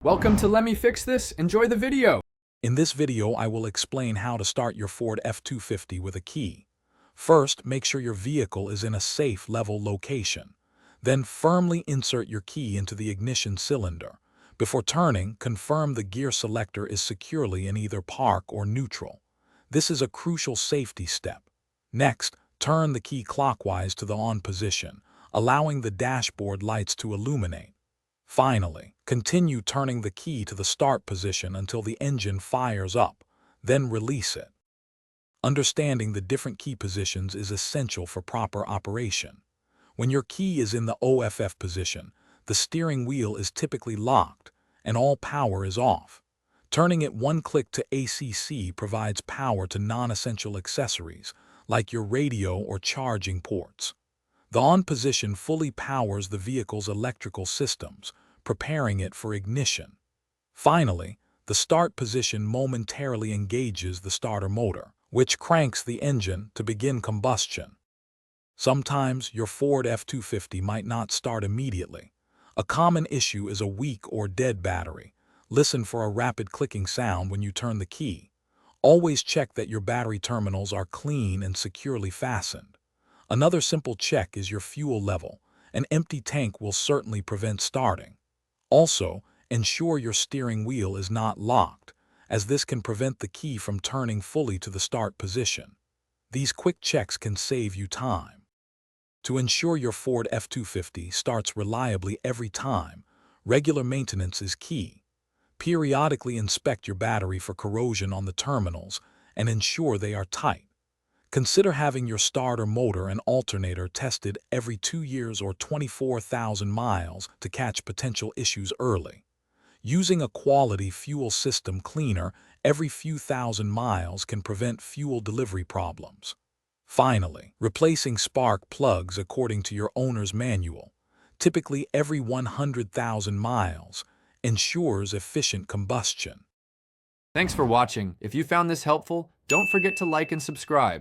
Welcome to Let Me Fix This. Enjoy the video. In this video, I will explain how to start your Ford F250 with a key. First, make sure your vehicle is in a safe, level location. Then firmly insert your key into the ignition cylinder. Before turning, confirm the gear selector is securely in either park or neutral. This is a crucial safety step. Next, turn the key clockwise to the on position, allowing the dashboard lights to illuminate. Finally, continue turning the key to the start position until the engine fires up, then release it. Understanding the different key positions is essential for proper operation. When your key is in the OFF position, the steering wheel is typically locked and all power is off. Turning it one click to ACC provides power to non-essential accessories like your radio or charging ports. The on position fully powers the vehicle's electrical systems, preparing it for ignition. Finally, the start position momentarily engages the starter motor, which cranks the engine to begin combustion. Sometimes your Ford F250 might not start immediately. A common issue is a weak or dead battery. Listen for a rapid clicking sound when you turn the key. Always check that your battery terminals are clean and securely fastened. Another simple check is your fuel level. An empty tank will certainly prevent starting. Also, ensure your steering wheel is not locked, as this can prevent the key from turning fully to the start position. These quick checks can save you time. To ensure your Ford F250 starts reliably every time, regular maintenance is key. Periodically inspect your battery for corrosion on the terminals and ensure they are tight. Consider having your starter motor and alternator tested every 2 years or 24,000 miles to catch potential issues early. Using a quality fuel system cleaner every few thousand miles can prevent fuel delivery problems. Finally, replacing spark plugs according to your owner's manual, typically every 100,000 miles, ensures efficient combustion. Thanks for watching. If you found this helpful, don't forget to like and subscribe.